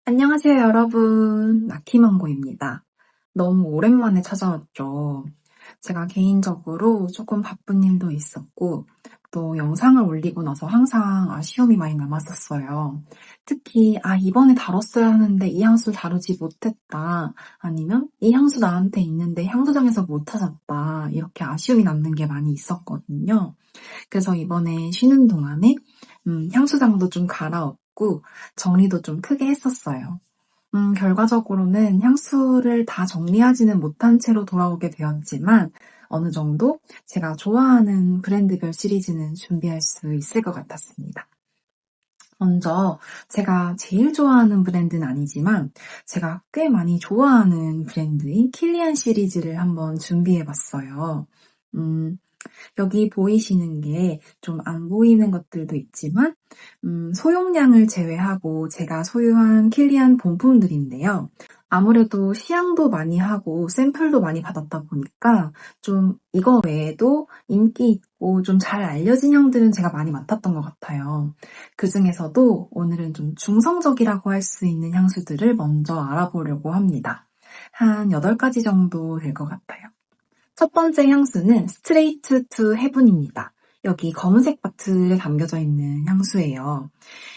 안녕하세요, 여러분. 나키망고입니다. 너무 오랜만에 찾아왔죠. 제가 개인적으로 조금 바쁜 일도 있었고, 또 영상을 올리고 나서 항상 아쉬움이 많이 남았었어요. 특히, 이번에 다뤘어야 하는데 이 향수를 다루지 못했다. 아니면, 이 향수 나한테 있는데 향수장에서 못 찾았다. 이렇게 아쉬움이 남는 게 많이 있었거든요. 그래서 이번에 쉬는 동안에, 향수장도 좀 갈아엎고, 정리도 좀 크게 했었어요. 결과적으로는 향수를 다 정리하지는 못한 채로 돌아오게 되었지만 어느 정도 제가 좋아하는 브랜드별 시리즈는 준비할 수 있을 것 같았습니다. 먼저 제가 제일 좋아하는 브랜드는 아니지만 제가 꽤 많이 좋아하는 브랜드인 킬리안 시리즈를 한번 준비해봤어요. 음, 여기 보이시는 게 좀 안 보이는 것들도 있지만 소용량을 제외하고 제가 소유한 킬리안 본품들인데요. 아무래도 시향도 많이 하고 샘플도 많이 받았다 보니까 좀 이거 외에도 인기 있고 좀 잘 알려진 향들은 제가 많이 맡았던 것 같아요. 그 중에서도 오늘은 좀 중성적이라고 할 수 있는 향수들을 먼저 알아보려고 합니다. 한 8가지 정도 될 것 같아요. 첫 번째 향수는 스트레이트 투 헤븐입니다. 여기 검은색 바틀에 담겨져 있는 향수예요.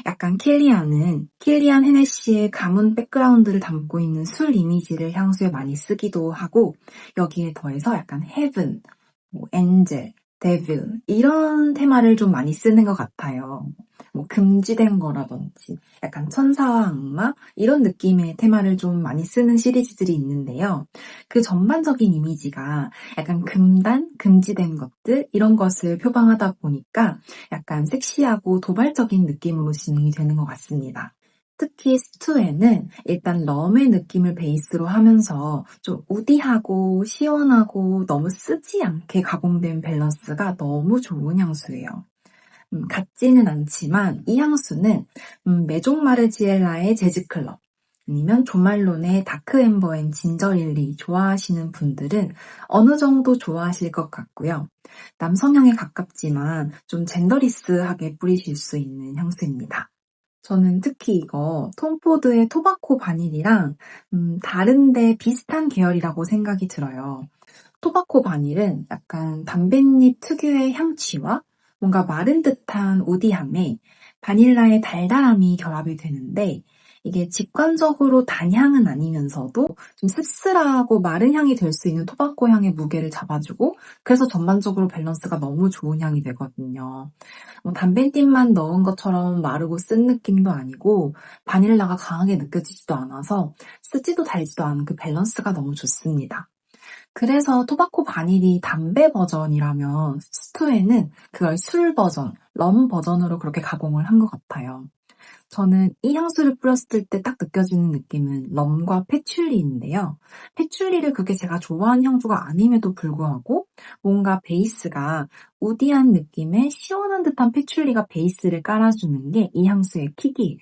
약간 킬리안 헤네시의 가문 백그라운드를 담고 있는 술 이미지를 향수에 많이 쓰기도 하고 여기에 더해서 약간 헤븐, 엔젤, 데빌 이런 테마를 좀 많이 쓰는 것 같아요. 금지된 거라든지 약간 천사와 악마 이런 느낌의 테마를 좀 많이 쓰는 시리즈들이 있는데요. 그 전반적인 이미지가 약간 금단, 금지된 것들 이런 것을 표방하다 보니까 약간 섹시하고 도발적인 느낌으로 진행이 되는 것 같습니다. 특히 스투에는 일단 럼의 느낌을 베이스로 하면서 좀 우디하고 시원하고 너무 쓰지 않게 가공된 밸런스가 너무 좋은 향수예요. 같지는 않지만 이 향수는 메종 마르지엘라의 재즈클럽 아니면 조말론의 다크앰버 앤 진저릴리 좋아하시는 분들은 어느 정도 좋아하실 것 같고요. 남성향에 가깝지만 좀 젠더리스하게 뿌리실 수 있는 향수입니다. 저는 특히 이거 톰포드의 토바코 바닐이랑 다른데 비슷한 계열이라고 생각이 들어요. 토바코 바닐은 약간 담뱃잎 특유의 향취와 뭔가 마른 듯한 우디함에 바닐라의 달달함이 결합이 되는데 이게 직관적으로 단향은 아니면서도 좀 씁쓸하고 마른 향이 될 수 있는 토바코 향의 무게를 잡아주고 그래서 전반적으로 밸런스가 너무 좋은 향이 되거든요. 담뱃잎만 넣은 것처럼 마르고 쓴 느낌도 아니고 바닐라가 강하게 느껴지지도 않아서 쓰지도 달지도 않은 그 밸런스가 너무 좋습니다. 그래서 토바코 바닐이 담배 버전이라면 스투에는 그걸 술 버전, 럼 버전으로 그렇게 가공을 한 것 같아요. 저는 이 향수를 뿌렸을 때 딱 느껴지는 느낌은 럼과 패출리인데요. 패출리를 그게 제가 좋아하는 향수가 아님에도 불구하고 뭔가 베이스가 우디한 느낌의 시원한 듯한 패출리가 베이스를 깔아주는 게 이 향수의 킥이에요.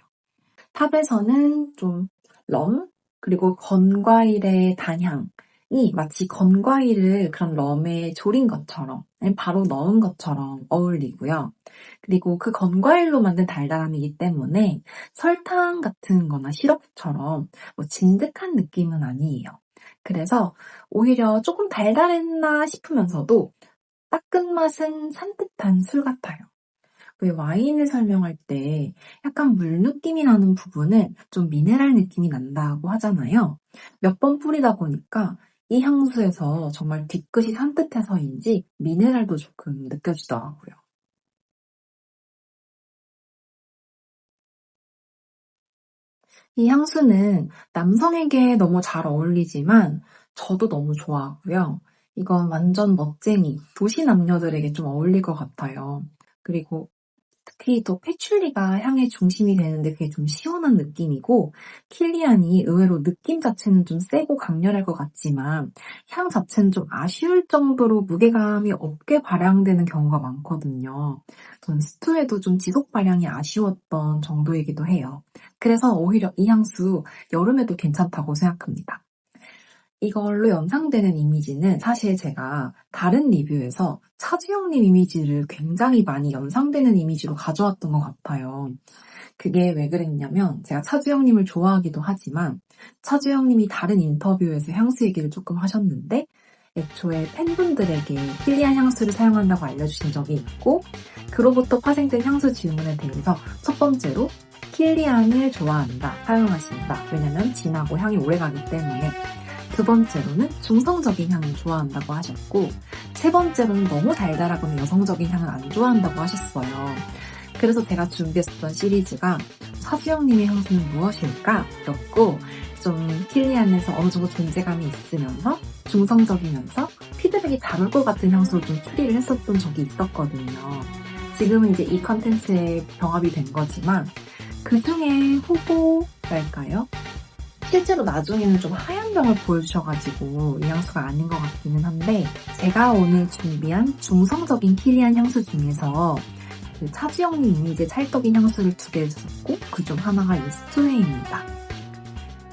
탑에서는 좀 럼, 그리고 건과일의 단향이 마치 건과일을 그런 럼에 졸인 것처럼, 아니면 바로 넣은 것처럼 어울리고요. 그리고 그 건과일로 만든 달달함이기 때문에 설탕 같은 거나 시럽처럼 진득한 느낌은 아니에요. 그래서 오히려 조금 달달했나 싶으면서도 딱 끝맛은 산뜻한 술 같아요. 왜 와인을 설명할 때 약간 물 느낌이 나는 부분은 좀 미네랄 느낌이 난다고 하잖아요. 몇 번 뿌리다 보니까 이 향수에서 정말 뒤끝이 산뜻해서인지 미네랄도 조금 느껴지더라고요. 이 향수는 남성에게 너무 잘 어울리지만 저도 너무 좋아하고요. 이건 완전 멋쟁이, 도시 남녀들에게 좀 어울릴 것 같아요. 그리고 특히 또 패출리가 향의 중심이 되는데 그게 좀 시원한 느낌이고 킬리안이 의외로 느낌 자체는 좀 세고 강렬할 것 같지만 향 자체는 좀 아쉬울 정도로 무게감이 없게 발향되는 경우가 많거든요. 전 스투에도 좀 지속 발향이 아쉬웠던 정도이기도 해요. 그래서 오히려 이 향수 여름에도 괜찮다고 생각합니다. 이걸로 연상되는 이미지는 사실 제가 다른 리뷰에서 차주영님 이미지를 굉장히 많이 연상되는 이미지로 가져왔던 것 같아요. 그게 왜 그랬냐면 제가 차주영님을 좋아하기도 하지만 차주영님이 다른 인터뷰에서 향수 얘기를 조금 하셨는데 애초에 팬분들에게 킬리안 향수를 사용한다고 알려주신 적이 있고 그로부터 파생된 향수 질문에 대해서 첫 번째로 킬리안을 좋아한다, 사용하신다. 왜냐면 진하고 향이 오래가기 때문에. 두 번째로는 중성적인 향을 좋아한다고 하셨고 세 번째로는 너무 달달하거나 여성적인 향을 안 좋아한다고 하셨어요. 그래서 제가 준비했었던 시리즈가 차주영님의 향수는 무엇일까? 였고 좀 킬리안에서 어느 정도 존재감이 있으면서 중성적이면서 피드백이 잘 올 것 같은 향수를 좀 추리를 했었던 적이 있었거든요. 지금은 이제 이 컨텐츠에 병합이 된 거지만 그 중에 후보랄까요? 실제로 나중에는 좀 하얀 병을 보여주셔가지고 이 향수가 아닌 것 같기는 한데 제가 오늘 준비한 중성적인 킬리안 향수 중에서 그 차주영님 이미지에 찰떡인 향수를 2개를 주셨고 그 중 하나가 이 스투웨이입니다.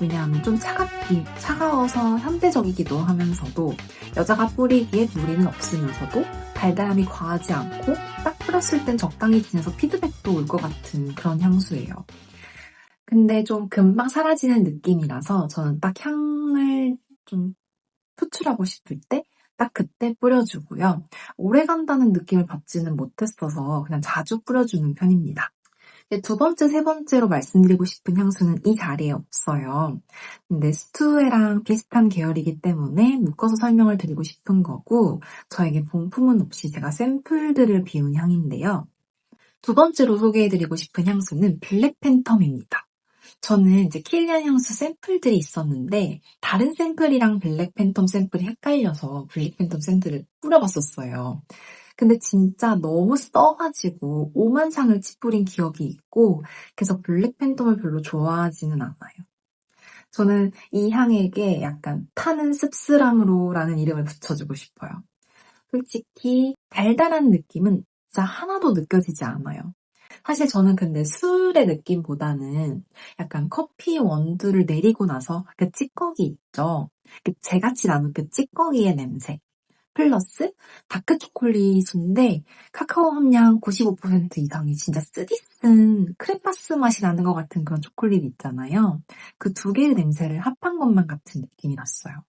왜냐하면 좀 차가워서 현대적이기도 하면서도 여자가 뿌리기에 무리는 없으면서도 달달함이 과하지 않고 딱 뿌렸을 땐 적당히 지내서 피드백도 올 것 같은 그런 향수예요. 근데 좀 금방 사라지는 느낌이라서 저는 딱 향을 좀 표출하고 싶을 때 딱 그때 뿌려주고요. 오래 간다는 느낌을 받지는 못했어서 그냥 자주 뿌려주는 편입니다. 두 번째, 세 번째로 말씀드리고 싶은 향수는 이 자리에 없어요. 근데 스투에랑 비슷한 계열이기 때문에 묶어서 설명을 드리고 싶은 거고 저에게 본품은 없이 제가 샘플들을 비운 향인데요. 두 번째로 소개해드리고 싶은 향수는 블랙 팬텀입니다. 저는 이제 킬리안 향수 샘플들이 있었는데 다른 샘플이랑 블랙 팬텀 샘플이 헷갈려서 블랙 팬텀 샘플을 뿌려봤었어요. 근데 진짜 너무 써가지고 오만상을 찌푸린 기억이 있고 그래서 블랙 팬텀을 별로 좋아하지는 않아요. 저는 이 향에게 약간 타는 씁쓸함으로라는 이름을 붙여주고 싶어요. 솔직히 달달한 느낌은 진짜 하나도 느껴지지 않아요. 사실 저는 근데 술의 느낌보다는 약간 커피 원두를 내리고 나서 그 찌꺼기 있죠. 그 재같이 나는 그 찌꺼기의 냄새. 플러스 다크 초콜릿인데 카카오 함량 95% 이상이 진짜 쓰디쓴 크레파스 맛이 나는 것 같은 그런 초콜릿 있잖아요. 그 2개의 냄새를 합한 것만 같은 느낌이 났어요.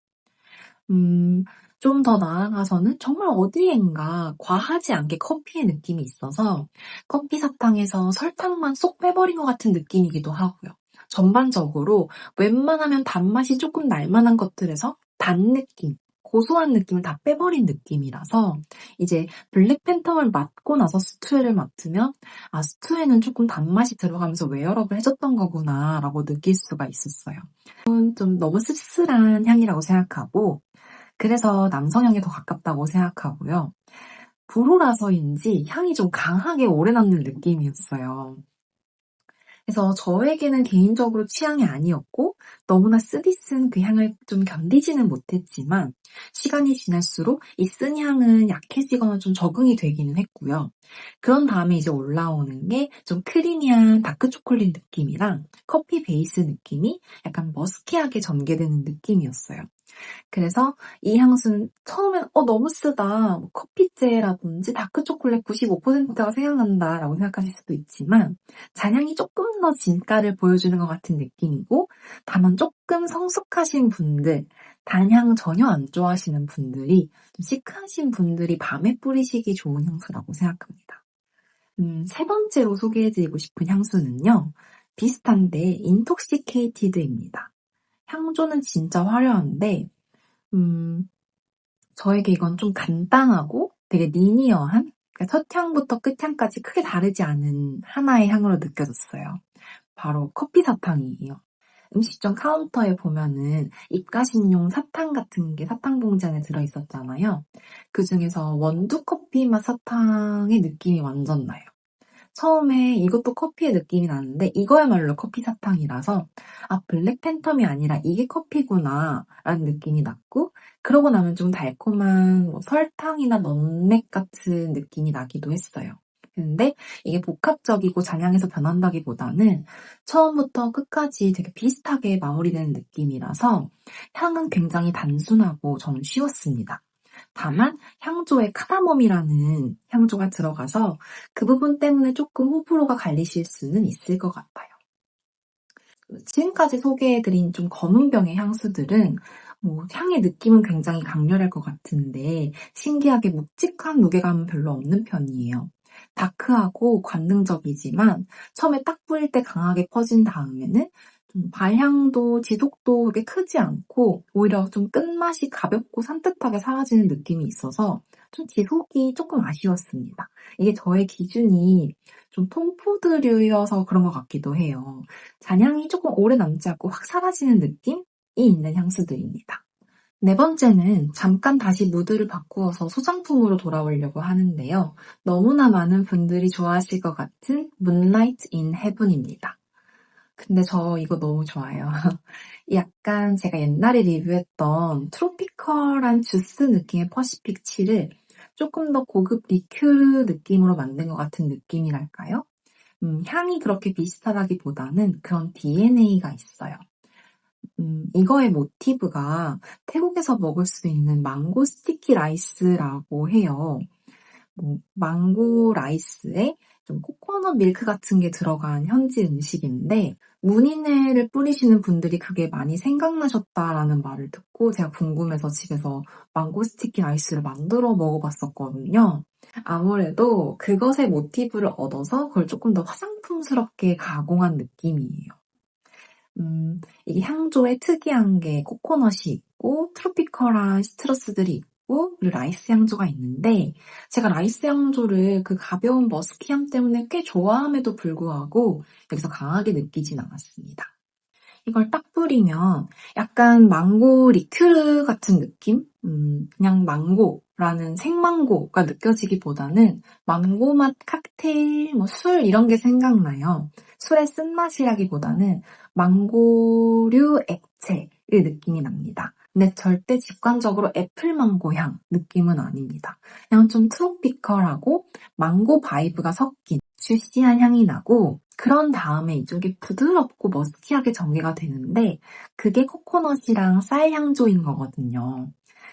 좀 더 나아가서는 정말 어디엔가 과하지 않게 커피의 느낌이 있어서 커피 사탕에서 설탕만 쏙 빼버린 것 같은 느낌이기도 하고요. 전반적으로 웬만하면 단맛이 조금 날만한 것들에서 단 느낌, 고소한 느낌을 다 빼버린 느낌이라서 이제 블랙 팬텀을 맡고 나서 스투에를 맡으면 아, 스투에는 조금 단맛이 들어가면서 웨어업을 해줬던 거구나 라고 느낄 수가 있었어요. 좀 너무 씁쓸한 향이라고 생각하고 그래서 남성향에 더 가깝다고 생각하고요. 불호라서인지 향이 좀 강하게 오래 남는 느낌이었어요. 그래서 저에게는 개인적으로 취향이 아니었고 너무나 쓰디쓴 그 향을 좀 견디지는 못했지만 시간이 지날수록 이 쓴 향은 약해지거나 좀 적응이 되기는 했고요. 그런 다음에 이제 올라오는 게 좀 크리미한 다크 초콜릿 느낌이랑 커피 베이스 느낌이 약간 머스키하게 전개되는 느낌이었어요. 그래서 이 향수는 처음엔 너무 쓰다, 뭐 커피째라든지 다크초콜릿 95%가 생각난다 라고 생각하실 수도 있지만 잔향이 조금 더 진가를 보여주는 것 같은 느낌이고 다만 조금 성숙하신 분들, 단향 전혀 안 좋아하시는 분들이 좀 시크하신 분들이 밤에 뿌리시기 좋은 향수라고 생각합니다. 세 번째로 소개해드리고 싶은 향수는요. 비슷한데 인톡시케이티드입니다. 향조는 진짜 화려한데 저에게 이건 좀 간단하고 되게 리니어한, 그러니까 첫 향부터 끝 향까지 크게 다르지 않은 하나의 향으로 느껴졌어요. 바로 커피 사탕이에요. 음식점 카운터에 보면은 입가심용 사탕 같은 게 사탕 봉지 안에 들어있었잖아요. 그 중에서 원두 커피 맛 사탕의 느낌이 완전 나요. 처음에 이것도 커피의 느낌이 나는데 이거야말로 커피 사탕이라서 아, 블랙 팬텀이 아니라 이게 커피구나 라는 느낌이 났고 그러고 나면 좀 달콤한 뭐 설탕이나 너댓 같은 느낌이 나기도 했어요. 근데 이게 복합적이고 잔향에서 변한다기보다는 처음부터 끝까지 되게 비슷하게 마무리되는 느낌이라서 향은 굉장히 단순하고 저는 쉬웠습니다. 다만 향조에 카다멈이라는 향조가 들어가서 그 부분 때문에 조금 호불호가 갈리실 수는 있을 것 같아요. 지금까지 소개해드린 좀 검은 병의 향수들은 향의 느낌은 굉장히 강렬할 것 같은데 신기하게 묵직한 무게감은 별로 없는 편이에요. 다크하고 관능적이지만 처음에 딱 뿌릴 때 강하게 퍼진 다음에는 좀 발향도 지속도 그렇게 크지 않고 오히려 좀 끝맛이 가볍고 산뜻하게 사라지는 느낌이 있어서 좀 지속이 조금 아쉬웠습니다. 이게 저의 기준이 좀 톰푸드류여서 그런 것 같기도 해요. 잔향이 조금 오래 남지 않고 확 사라지는 느낌이 있는 향수들입니다. 네 번째는 잠깐 다시 무드를 바꾸어서 소장품으로 돌아오려고 하는데요. 너무나 많은 분들이 좋아하실 것 같은 Moonlight in Heaven입니다. 근데 저 이거 너무 좋아요. 약간 제가 옛날에 리뷰했던 트로피컬한 주스 느낌의 퍼시픽 칠을 조금 더 고급 리큐르 느낌으로 만든 것 같은 느낌이랄까요? 향이 그렇게 비슷하다기보다는 그런 DNA가 있어요. 이거의 모티브가 태국에서 먹을 수 있는 망고 스티키 라이스라고 해요. 망고 라이스에 좀 코코넛 밀크 같은 게 들어간 현지 음식인데 무늬내를 뿌리시는 분들이 그게 많이 생각나셨다라는 말을 듣고 제가 궁금해서 집에서 망고 스티키 라이스를 만들어 먹어봤었거든요. 아무래도 그것의 모티브를 얻어서 그걸 조금 더 화장품스럽게 가공한 느낌이에요. 이게 향조에 특이한 게 코코넛이 있고 트로피컬한 시트러스들이 있고 그리고 라이스 향조가 있는데 제가 라이스 향조를 그 가벼운 머스키 향 때문에 꽤 좋아함에도 불구하고 여기서 강하게 느끼진 않았습니다. 이걸 딱 뿌리면 약간 망고 리큐르 같은 느낌? 그냥 망고라는 생망고가 느껴지기보다는 망고 맛 칵테일, 술 이런 게 생각나요. 술의 쓴맛이라기보다는 망고류 액체의 느낌이 납니다. 근데 절대 직관적으로 애플망고 향 느낌은 아닙니다. 그냥 좀 트로피컬하고 망고 바이브가 섞인 주시한 향이 나고 그런 다음에 이쪽이 부드럽고 머스키하게 전개가 되는데 그게 코코넛이랑 쌀 향조인 거거든요.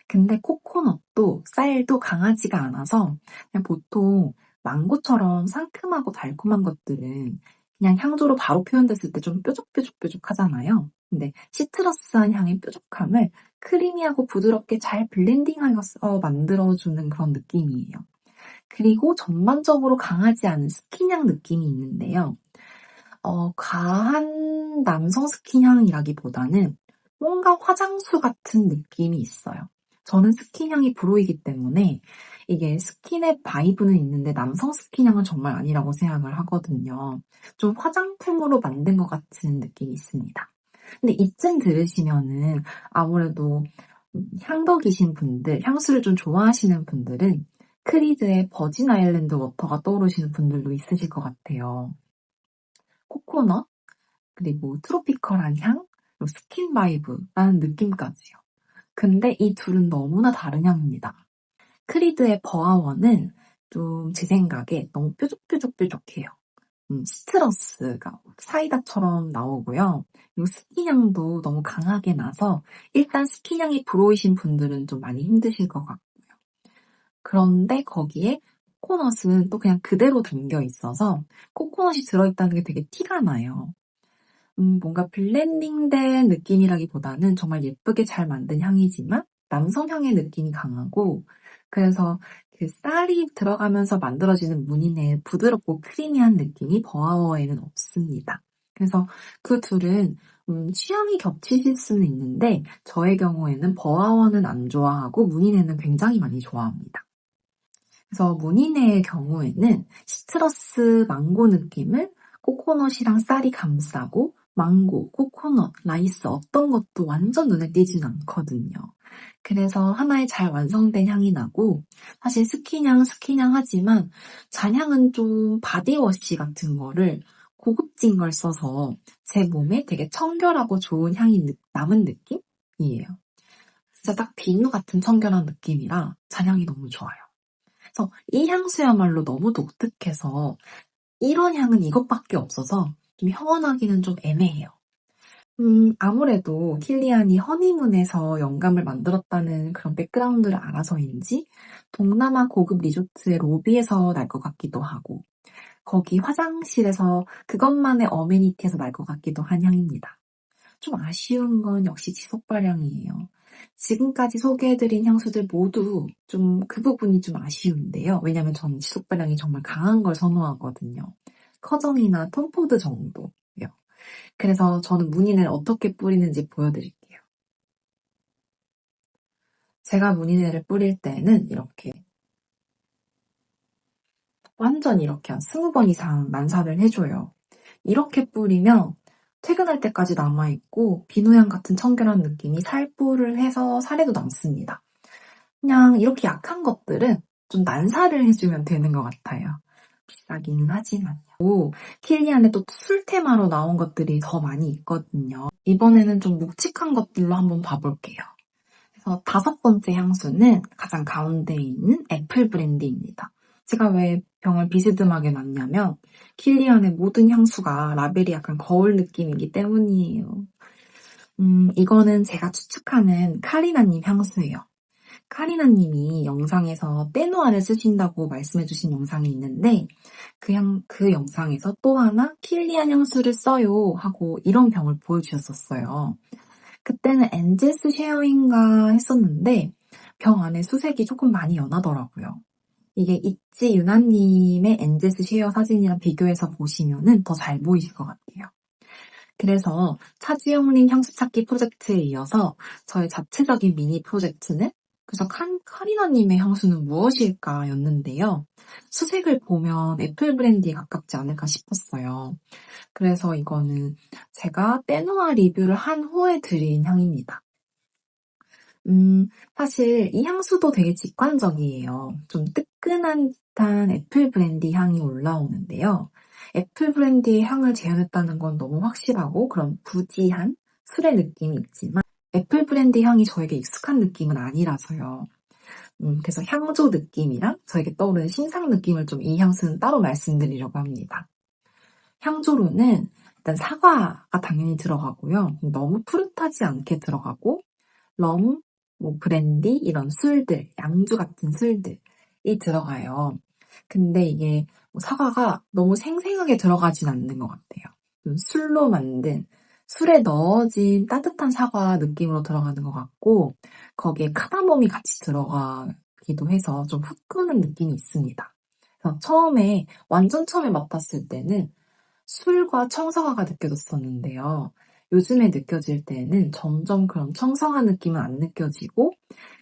근데 코코넛도 쌀도 강하지가 않아서 그냥 보통 망고처럼 상큼하고 달콤한 것들은 그냥 향조로 바로 표현됐을 때 좀 뾰족뾰족뾰족하잖아요. 근데 시트러스한 향의 뾰족함을 크리미하고 부드럽게 잘 블렌딩하여서 만들어주는 그런 느낌이에요. 그리고 전반적으로 강하지 않은 스킨향 느낌이 있는데요. 과한 남성 스킨향이라기보다는 뭔가 화장수 같은 느낌이 있어요. 저는 스킨향이 불호이기 때문에 이게 스킨의 바이브는 있는데 남성 스킨향은 정말 아니라고 생각을 하거든요. 좀 화장품으로 만든 것 같은 느낌이 있습니다. 근데 이쯤 들으시면은 아무래도 향덕이신 분들, 향수를 좀 좋아하시는 분들은 크리드의 버진 아일랜드 워터가 떠오르시는 분들도 있으실 것 같아요. 코코넛, 그리고 트로피컬한 향, 그리고 스킨 바이브라는 느낌까지요. 근데 이 둘은 너무나 다른 향입니다. 크리드의 버아원은 좀 제 생각에 너무 뾰족뾰족뾰족해요. 시트러스가 사이다처럼 나오고요. 그리고 스키향도 너무 강하게 나서 일단 스키향이 불호이신 분들은 좀 많이 힘드실 것 같고요. 그런데 거기에 코코넛은 또 그냥 그대로 담겨 있어서 코코넛이 들어있다는 게 되게 티가 나요. 뭔가 블렌딩된 느낌이라기보다는 정말 예쁘게 잘 만든 향이지만 남성향의 느낌이 강하고 그래서 그 쌀이 들어가면서 만들어지는 무늬의 부드럽고 크리미한 느낌이 버아워에는 없습니다. 그래서 그 둘은 취향이 겹치실 수는 있는데 저의 경우에는 버아워는 안 좋아하고 무늬네는 굉장히 많이 좋아합니다. 그래서 무늬네의 경우에는 시트러스 망고 느낌을 코코넛이랑 쌀이 감싸고 망고, 코코넛, 라이스 어떤 것도 완전 눈에 띄진 않거든요. 그래서 하나의 잘 완성된 향이 나고 사실 스킨향 하지만 잔향은 좀 바디워시 같은 거를 고급진 걸 써서 제 몸에 되게 청결하고 좋은 향이 남은 느낌이에요. 진짜 딱 비누 같은 청결한 느낌이라 잔향이 너무 좋아요. 그래서 이 향수야말로 너무 독특해서 이런 향은 이것밖에 없어서 좀 형언하기는 좀 애매해요. 아무래도 킬리안이 허니문에서 영감을 만들었다는 그런 백그라운드를 알아서인지 동남아 고급 리조트의 로비에서 날 것 같기도 하고 거기 화장실에서 그것만의 어메니티에서 날 것 같기도 한 향입니다. 좀 아쉬운 건 역시 지속 발향이에요. 지금까지 소개해드린 향수들 모두 좀 그 부분이 좀 아쉬운데요. 왜냐면 저는 지속 발향이 정말 강한 걸 선호하거든요. 커정이나 톰포드 정도요. 그래서 저는 무늬를 어떻게 뿌리는지 보여드릴게요. 제가 무늬를 뿌릴 때는 이렇게 완전 이렇게 한 20번 이상 난사를 해줘요. 이렇게 뿌리면 퇴근할 때까지 남아있고 비누향 같은 청결한 느낌이 살포를 해서 살에도 남습니다. 그냥 이렇게 약한 것들은 좀 난사를 해주면 되는 것 같아요. 비싸기는 하지만요. 킬리안에 또 술 테마로 나온 것들이 더 많이 있거든요. 이번에는 좀 묵직한 것들로 한번 봐볼게요. 그래서 5번째 향수는 가장 가운데에 있는 애플 브랜디입니다. 제가 왜 병을 비스듬하게 놨냐면 킬리안의 모든 향수가 라벨이 약간 거울 느낌이기 때문이에요. 이거는 제가 추측하는 카리나님 향수예요. 카리나님이 영상에서 때노아를 쓰신다고 말씀해주신 영상이 있는데 그 영상에서 또 하나 킬리안 향수를 써요 하고 이런 병을 보여주셨었어요. 그때는 엔젤스 쉐어인가 했었는데 병 안에 수색이 조금 많이 연하더라고요. 이게 있지 유나님의 엔젤스 쉐어 사진이랑 비교해서 보시면은 더 잘 보이실 것 같아요. 그래서 차지용님 향수 찾기 프로젝트에 이어서 저의 자체적인 미니 프로젝트는 그래서 카리나님의 향수는 무엇일까 였는데요. 수색을 보면 애플 브랜디에 가깝지 않을까 싶었어요. 그래서 이거는 제가 때노아 리뷰를 한 후에 드린 향입니다. 사실 이 향수도 되게 직관적이에요. 좀 뜨끈한 듯한 애플 브랜디 향이 올라오는데요. 애플 브랜디의 향을 재현했다는 건 너무 확실하고 그런 부지한 술의 느낌이 있지만 애플 브랜디 향이 저에게 익숙한 느낌은 아니라서요. 그래서 향조 느낌이랑 저에게 떠오르는 신상 느낌을 좀 이 향수는 따로 말씀드리려고 합니다. 향조로는 일단 사과가 당연히 들어가고요. 너무 푸릇하지 않게 들어가고 럼, 브랜디 이런 술들, 양주 같은 술들이 들어가요. 근데 이게 사과가 너무 생생하게 들어가진 않는 것 같아요. 술로 만든 술에 넣어진 따뜻한 사과 느낌으로 들어가는 것 같고 거기에 카다몬이 같이 들어가기도 해서 좀 후끈한 느낌이 있습니다. 그래서 완전 처음에 맡았을 때는 술과 청사과가 느껴졌었는데요. 요즘에 느껴질 때는 점점 그런 청성한 느낌은 안 느껴지고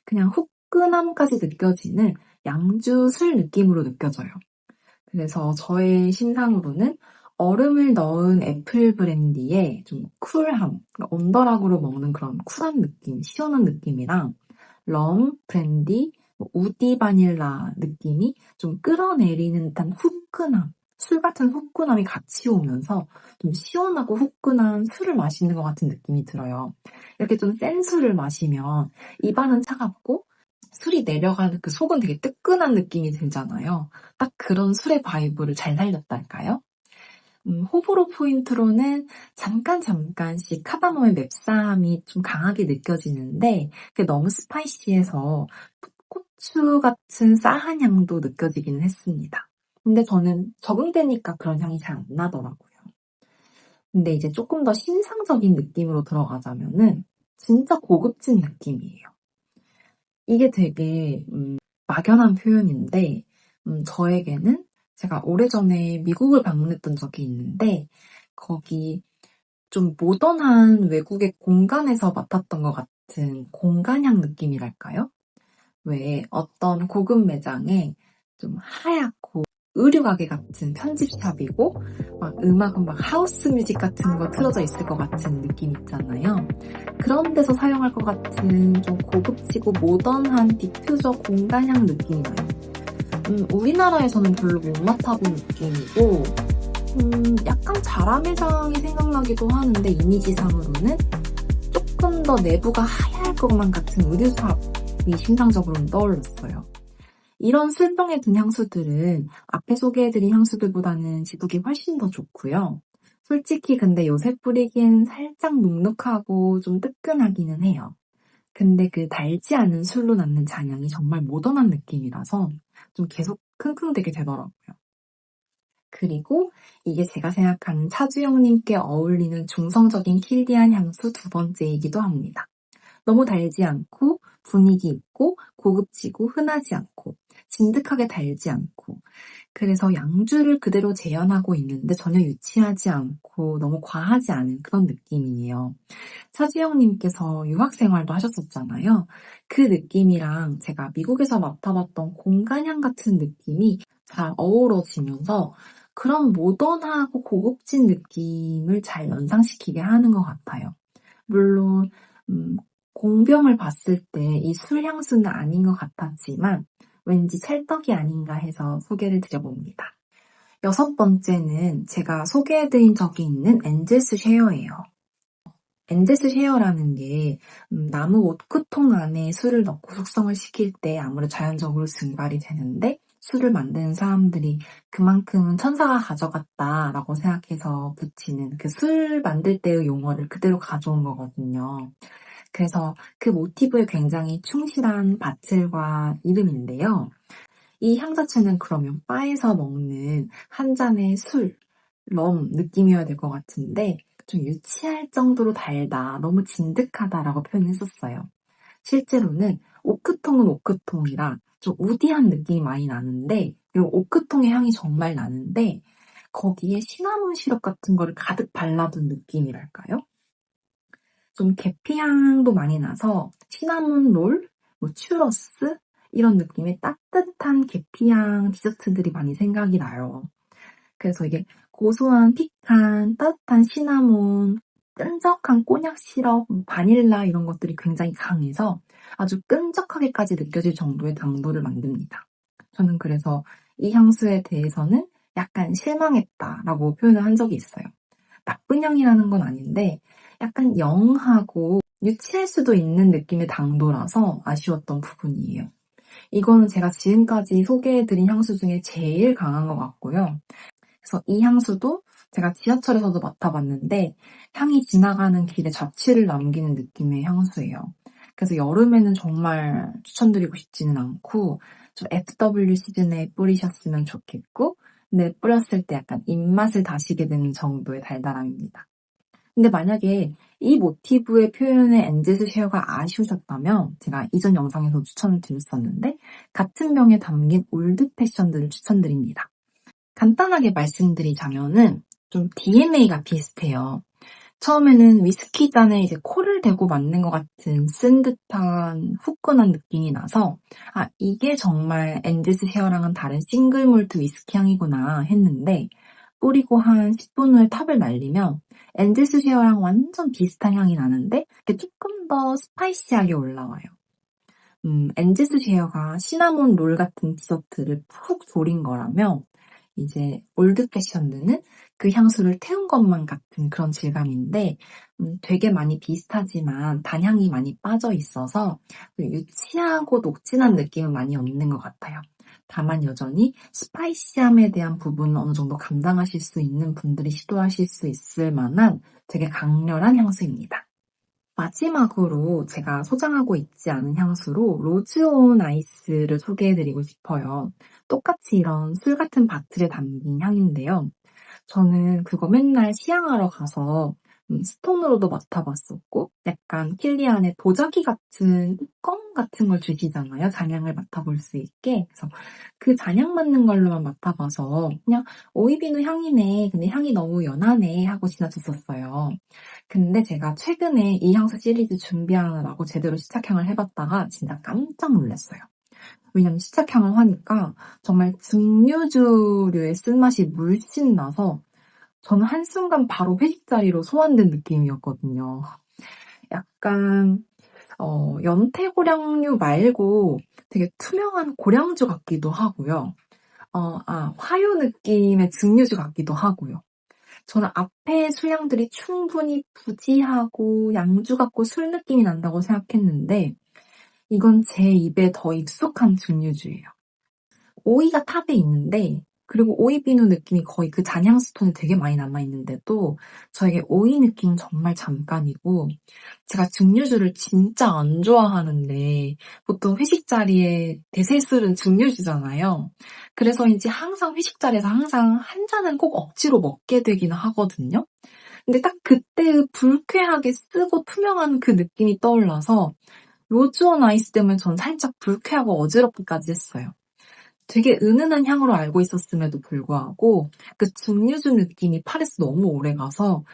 그냥 후끈함까지 느껴지는 양주 술 느낌으로 느껴져요. 그래서 저의 신상으로는 얼음을 넣은 애플 브랜디의 좀 쿨함, 그러니까 언더락으로 먹는 그런 쿨한 느낌, 시원한 느낌이랑 럼, 브랜디, 우디 바닐라 느낌이 좀 끌어내리는 듯한 후끈함, 술 같은 후끈함이 같이 오면서 좀 시원하고 후끈한 술을 마시는 것 같은 느낌이 들어요. 이렇게 좀 센 술을 마시면 입안은 차갑고 술이 내려가는 그 속은 되게 뜨끈한 느낌이 들잖아요. 딱 그런 술의 바이브를 잘 살렸달까요? 호불호 포인트로는 잠깐씩 카다몬의 맵싸함이 좀 강하게 느껴지는데 그게 너무 스파이시해서 풋고추 같은 싸한 향도 느껴지기는 했습니다. 근데 저는 적응되니까 그런 향이 잘 안 나더라고요. 근데 이제 조금 더 신상적인 느낌으로 들어가자면은 진짜 고급진 느낌이에요. 이게 되게 막연한 표현인데 저에게는 제가 오래전에 미국을 방문했던 적이 있는데 거기 좀 모던한 외국의 공간에서 맡았던 것 같은 공간향 느낌이랄까요? 왜 어떤 고급 매장에 좀 하얗고 의류 가게 같은 편집샵이고 막 음악은 막 하우스 뮤직 같은 거 틀어져 있을 것 같은 느낌 있잖아요. 그런 데서 사용할 것 같은 좀 고급지고 모던한 디퓨저 공간향 느낌이 나요. 우리나라에서는 별로 못 맡아본 느낌이고 약간 자라 매장이 생각나기도 하는데 이미지상으로는 조금 더 내부가 하얄 것만 같은 의류샵이 심상적으로는 떠올랐어요. 이런 술병에 든 향수들은 앞에 소개해드린 향수들보다는 지독이 훨씬 더 좋고요. 솔직히 근데 요새 뿌리기엔 살짝 눅눅하고 좀 뜨끈하기는 해요. 근데 그 달지 않은 술로 낳는 잔향이 정말 모던한 느낌이라서 좀 계속 킁킁대게 되더라고요. 그리고 이게 제가 생각하는 차주영님께 어울리는 중성적인 킬디안 향수 두 번째이기도 합니다. 너무 달지 않고 분위기 있고 고급지고 흔하지 않고 진득하게 달지 않고 그래서 양주를 그대로 재현하고 있는데 전혀 유치하지 않고 너무 과하지 않은 그런 느낌이에요. 차지영님께서 유학생활도 하셨었잖아요. 그 느낌이랑 제가 미국에서 맡아봤던 공간향 같은 느낌이 잘 어우러지면서 그런 모던하고 고급진 느낌을 잘 연상시키게 하는 것 같아요. 물론 공병을 봤을 때 이 술향수는 아닌 것 같았지만 왠지 찰떡이 아닌가 해서 소개를 드려봅니다. 여섯 번째는 제가 소개해드린 적이 있는 엔젤스 쉐어예요. 엔젤스 쉐어라는 게 나무 오크통 안에 술을 넣고 숙성을 시킬 때 아무래도 자연적으로 증발이 되는데 술을 만드는 사람들이 그만큼은 천사가 가져갔다라고 생각해서 붙이는 그 술 만들 때의 용어를 그대로 가져온 거거든요. 그래서 그 모티브에 굉장히 충실한 바틀과 이름인데요. 이 향 자체는 그러면 바에서 먹는 한 잔의 술, 럼 느낌이어야 될 것 같은데 좀 유치할 정도로 달다, 너무 진득하다라고 표현했었어요. 실제로는 오크통은 오크통이라 좀 우디한 느낌이 많이 나는데 그리고 오크통의 향이 정말 나는데 거기에 시나몬 시럽 같은 거를 가득 발라둔 느낌이랄까요? 좀 계피향도 많이 나서 시나몬 롤, 뭐 츄러스 이런 느낌의 따뜻한 계피향 디저트들이 많이 생각이 나요. 그래서 이게 고소한 피칸, 따뜻한 시나몬, 끈적한 꼬냑 시럽, 바닐라 이런 것들이 굉장히 강해서 아주 끈적하게까지 느껴질 정도의 당도를 만듭니다. 저는 그래서 이 향수에 대해서는 약간 실망했다라고 표현을 한 적이 있어요. 나쁜 향이라는 건 아닌데 약간 영하고 유치할 수도 있는 느낌의 당도라서 아쉬웠던 부분이에요. 이거는 제가 지금까지 소개해드린 향수 중에 제일 강한 것 같고요. 그래서 이 향수도 제가 지하철에서도 맡아봤는데 향이 지나가는 길에 잡취를 남기는 느낌의 향수예요. 그래서 여름에는 정말 추천드리고 싶지는 않고 좀 FW 시즌에 뿌리셨으면 좋겠고 근데 뿌렸을 때 약간 입맛을 다시게 되는 정도의 달달함입니다. 근데 만약에 이 모티브의 표현의 엔젤스 쉐어가 아쉬우셨다면 제가 이전 영상에서 추천을 드렸었는데 같은 병에 담긴 올드 패션들을 추천드립니다. 간단하게 말씀드리자면은 좀 DNA가 비슷해요. 처음에는 위스키 잔에 이제 코를 대고 맞는 것 같은 쓴 듯한 후끈한 느낌이 나서 이게 정말 엔젤스 쉐어랑은 다른 싱글 몰트 위스키 향이구나 했는데 뿌리고 한 10분 후에 탑을 날리면 엔젤스 쉐어랑 완전 비슷한 향이 나는데 조금 더 스파이시하게 올라와요. 엔젤스 쉐어가 시나몬 롤 같은 디저트를 푹 졸인 거라면 이제 올드 패션드는 그 향수를 태운 것만 같은 그런 질감인데 되게 많이 비슷하지만 단향이 많이 빠져 있어서 유치하고 녹진한 느낌은 많이 없는 것 같아요. 다만 여전히 스파이시함에 대한 부분은 어느 정도 감당하실 수 있는 분들이 시도하실 수 있을 만한 되게 강렬한 향수입니다. 마지막으로 제가 소장하고 있지 않은 향수로 로즈온 아이스를 소개해드리고 싶어요. 똑같이 이런 술 같은 바틀에 담긴 향인데요. 저는 그거 맨날 시향하러 가서 스톤으로도 맡아봤었고 약간 킬리안의 도자기 같은 뚜껑 같은 걸 주시잖아요. 잔향을 맡아볼 수 있게. 그래서 그 잔향 맞는 걸로만 맡아봐서 그냥 오이비누 향이네. 근데 향이 너무 연하네 하고 지나쳤었어요. 근데 제가 최근에 이 향수 시리즈 준비하느라고 제대로 시착향을 해봤다가 진짜 깜짝 놀랐어요. 왜냐면 시착향을 하니까 정말 증류주류의 쓴맛이 물씬 나서 저는 한순간 바로 회식 자리로 소환된 느낌이었거든요. 약간 연태고량류 말고 되게 투명한 고량주 같기도 하고요. 화요 느낌의 증류주 같기도 하고요. 저는 앞에 술향들이 충분히 부지하고 양주 같고 술 느낌이 난다고 생각했는데 이건 제 입에 더 익숙한 증류주예요. 오이가 탑에 있는데 그리고 오이 비누 느낌이 거의 그 잔향스 톤이 되게 많이 남아있는데도 저에게 오이 느낌은 정말 잠깐이고, 제가 증류주를 진짜 안 좋아하는데 보통 회식 자리에 대세술은 증류주잖아요. 그래서인지 항상 회식 자리에서 항상 한 잔은 꼭 억지로 먹게 되긴 하거든요. 근데 딱 그때 불쾌하게 쓰고 투명한 그 느낌이 떠올라서 로즈원 아이스 때문에 전 살짝 불쾌하고 어지럽기까지 했어요. 되게 은은한 향으로 알고 있었음에도 불구하고 그 증류주 느낌이 팔에서 너무 오래가서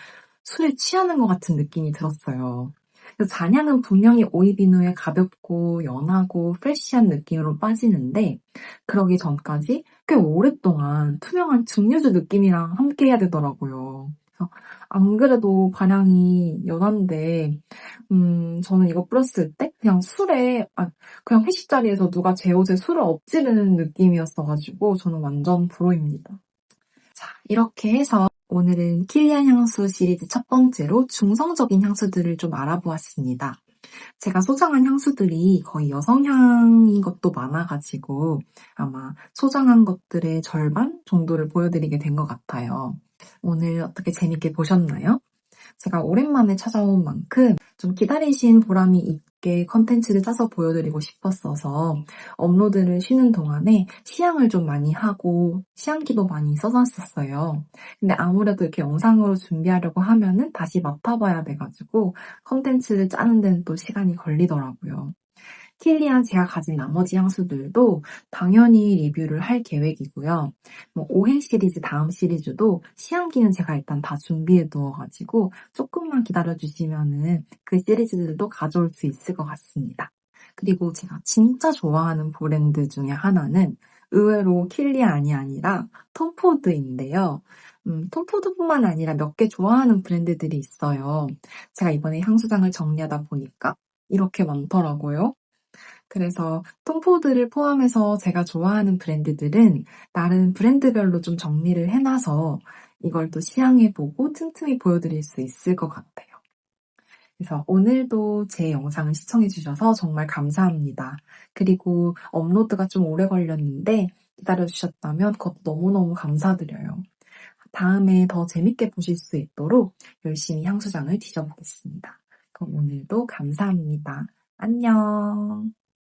술에 취하는 것 같은 느낌이 들었어요. 그래서 잔향은 분명히 오이비누의 가볍고 연하고 프레쉬한 느낌으로 빠지는데, 그러기 전까지 꽤 오랫동안 투명한 증류주 느낌이랑 함께 해야 되더라고요. 그래서 안 그래도 반향이 연한데 저는 이거 뿌렸을 때 그냥 회식 자리에서 누가 제 옷에 술을 엎지르는 느낌이었어가지고 저는 완전 프로입니다. 자, 이렇게 해서 오늘은 킬리안 향수 시리즈 첫 번째로 중성적인 향수들을 좀 알아보았습니다. 제가 소장한 향수들이 거의 여성향인 것도 많아가지고 아마 소장한 것들의 절반 정도를 보여드리게 된 것 같아요. 오늘 어떻게 재밌게 보셨나요? 제가 오랜만에 찾아온 만큼 좀 기다리신 보람이 있게 컨텐츠를 짜서 보여드리고 싶었어서 업로드를 쉬는 동안에 시향을 좀 많이 하고 시향기도 많이 써놨었어요. 근데 아무래도 이렇게 영상으로 준비하려고 하면은 다시 맡아봐야 돼가지고 컨텐츠를 짜는 데는 또 시간이 걸리더라고요. 킬리안 제가 가진 나머지 향수들도 당연히 리뷰를 할 계획이고요. 오행 시리즈 다음 시리즈도 시향기는 제가 일단 다 준비해 두어가지고 조금만 기다려주시면은 그 시리즈들도 가져올 수 있을 것 같습니다. 그리고 제가 진짜 좋아하는 브랜드 중에 하나는 의외로 킬리안이 아니라 톰포드인데요. 톰포드뿐만 아니라 몇 개 좋아하는 브랜드들이 있어요. 제가 이번에 향수장을 정리하다 보니까 이렇게 많더라고요. 그래서 톰포드를 포함해서 제가 좋아하는 브랜드들은 나름 브랜드별로 좀 정리를 해놔서 이걸 또 시향해보고 틈틈이 보여드릴 수 있을 것 같아요. 그래서 오늘도 제 영상을 시청해주셔서 정말 감사합니다. 그리고 업로드가 좀 오래 걸렸는데 기다려주셨다면 그것도 너무너무 감사드려요. 다음에 더 재밌게 보실 수 있도록 열심히 향수장을 뒤져보겠습니다. 그럼 오늘도 감사합니다. 안녕.